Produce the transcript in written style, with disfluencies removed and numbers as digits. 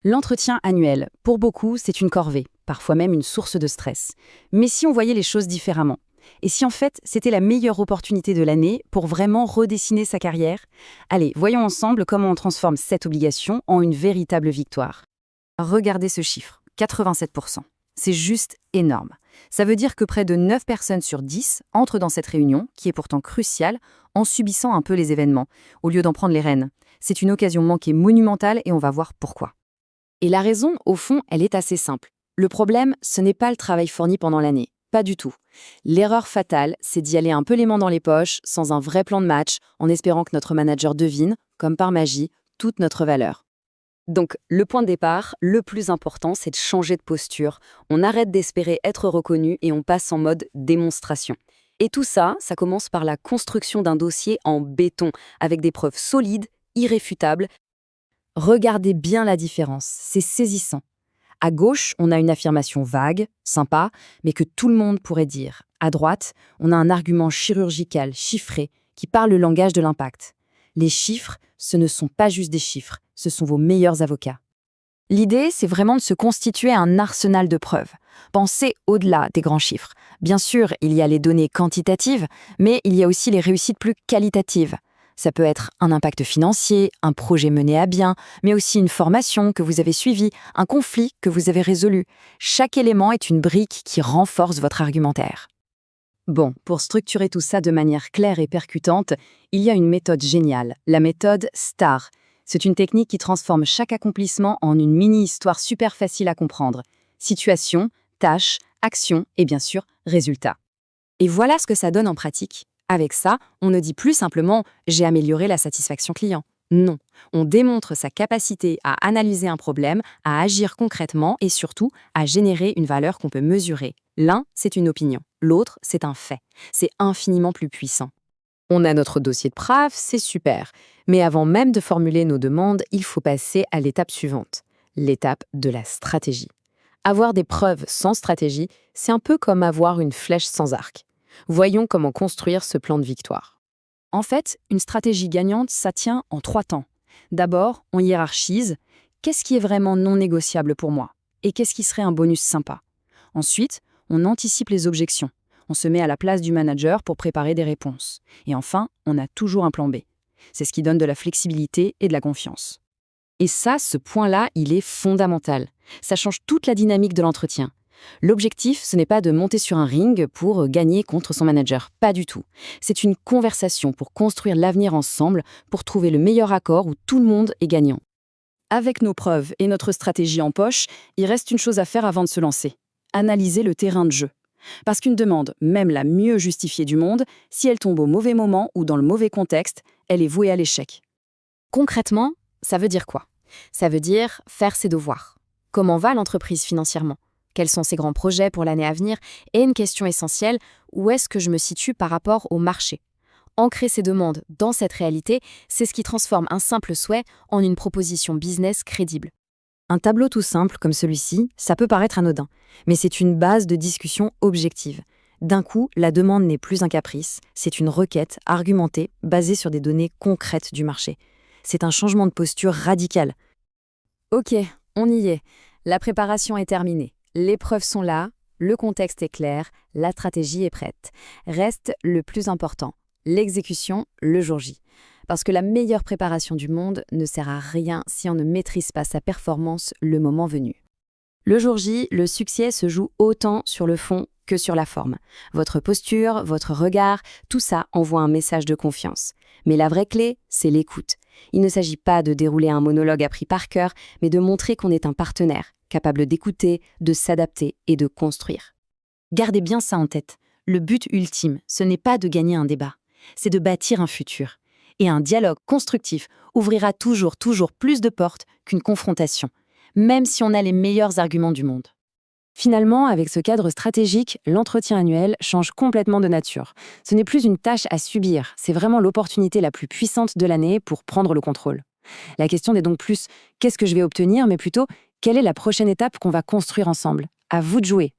L'entretien annuel, pour beaucoup, c'est une corvée, parfois même une source de stress. Mais si on voyait les choses différemment? Et si en fait, c'était la meilleure opportunité de l'année pour vraiment redessiner sa carrière? Allez, voyons ensemble comment on transforme cette obligation en une véritable victoire. Regardez ce chiffre, 87%. C'est juste énorme. Ça veut dire que près de 9 personnes sur 10 entrent dans cette réunion, qui est pourtant cruciale, en subissant un peu les événements, au lieu d'en prendre les rênes. C'est une occasion manquée monumentale et on va voir pourquoi. Et la raison, au fond, elle est assez simple. Le problème, ce n'est pas le travail fourni pendant l'année. Pas du tout. L'erreur fatale, c'est d'y aller un peu les mains dans les poches, sans un vrai plan de match, en espérant que notre manager devine, comme par magie, toute notre valeur. Donc, le point de départ, le plus important, c'est de changer de posture. On arrête d'espérer être reconnu et on passe en mode démonstration. Et tout ça, ça commence par la construction d'un dossier en béton, avec des preuves solides, irréfutables. Regardez bien la différence, c'est saisissant. À gauche, on a une affirmation vague, sympa, mais que tout le monde pourrait dire. À droite, on a un argument chirurgical, chiffré, qui parle le langage de l'impact. Les chiffres, ce ne sont pas juste des chiffres, ce sont vos meilleurs avocats. L'idée, c'est vraiment de se constituer un arsenal de preuves. Pensez au-delà des grands chiffres. Bien sûr, il y a les données quantitatives, mais il y a aussi les réussites plus qualitatives. Ça peut être un impact financier, un projet mené à bien, mais aussi une formation que vous avez suivie, un conflit que vous avez résolu. Chaque élément est une brique qui renforce votre argumentaire. Bon, pour structurer tout ça de manière claire et percutante, il y a une méthode géniale, la méthode STAR. C'est une technique qui transforme chaque accomplissement en une mini-histoire super facile à comprendre. Situation, tâche, action et bien sûr, résultat. Et voilà ce que ça donne en pratique. Avec ça, on ne dit plus simplement « j'ai amélioré la satisfaction client ». Non, on démontre sa capacité à analyser un problème, à agir concrètement et surtout à générer une valeur qu'on peut mesurer. L'un, c'est une opinion, l'autre, c'est un fait. C'est infiniment plus puissant. On a notre dossier de preuves, c'est super. Mais avant même de formuler nos demandes, il faut passer à l'étape suivante, l'étape de la stratégie. Avoir des preuves sans stratégie, c'est un peu comme avoir une flèche sans arc. Voyons comment construire ce plan de victoire. En fait, une stratégie gagnante, ça tient en 3 temps. D'abord, on hiérarchise. Qu'est-ce qui est vraiment non négociable pour moi? Et qu'est-ce qui serait un bonus sympa? Ensuite, on anticipe les objections. On se met à la place du manager pour préparer des réponses. Et enfin, on a toujours un plan B. C'est ce qui donne de la flexibilité et de la confiance. Et ça, ce point-là, il est fondamental. Ça change toute la dynamique de l'entretien. L'objectif, ce n'est pas de monter sur un ring pour gagner contre son manager, pas du tout. C'est une conversation pour construire l'avenir ensemble, pour trouver le meilleur accord où tout le monde est gagnant. Avec nos preuves et notre stratégie en poche, il reste une chose à faire avant de se lancer. Analyser le terrain de jeu. Parce qu'une demande, même la mieux justifiée du monde, si elle tombe au mauvais moment ou dans le mauvais contexte, elle est vouée à l'échec. Concrètement, ça veut dire quoi? Ça veut dire faire ses devoirs. Comment va l'entreprise financièrement? Quels sont ses grands projets pour l'année à venir? Et une question essentielle, où est-ce que je me situe par rapport au marché? Ancrer ces demandes dans cette réalité, c'est ce qui transforme un simple souhait en une proposition business crédible. Un tableau tout simple comme celui-ci, ça peut paraître anodin, mais c'est une base de discussion objective. D'un coup, la demande n'est plus un caprice, c'est une requête argumentée basée sur des données concrètes du marché. C'est un changement de posture radical. Ok, on y est. La préparation est terminée. Les preuves sont là, le contexte est clair, la stratégie est prête. Reste le plus important, l'exécution le jour J. Parce que la meilleure préparation du monde ne sert à rien si on ne maîtrise pas sa performance le moment venu. Le jour J, le succès se joue autant sur le fond que sur la forme. Votre posture, votre regard, tout ça envoie un message de confiance. Mais la vraie clé, c'est l'écoute. Il ne s'agit pas de dérouler un monologue appris par cœur, mais de montrer qu'on est un partenaire, capable d'écouter, de s'adapter et de construire. Gardez bien ça en tête. Le but ultime, ce n'est pas de gagner un débat, c'est de bâtir un futur. Et un dialogue constructif ouvrira toujours plus de portes qu'une confrontation, même si on a les meilleurs arguments du monde. Finalement, avec ce cadre stratégique, l'entretien annuel change complètement de nature. Ce n'est plus une tâche à subir, c'est vraiment l'opportunité la plus puissante de l'année pour prendre le contrôle. La question n'est donc plus « qu'est-ce que je vais obtenir ?», mais plutôt « quelle est la prochaine étape qu'on va construire ensemble ?» À vous de jouer.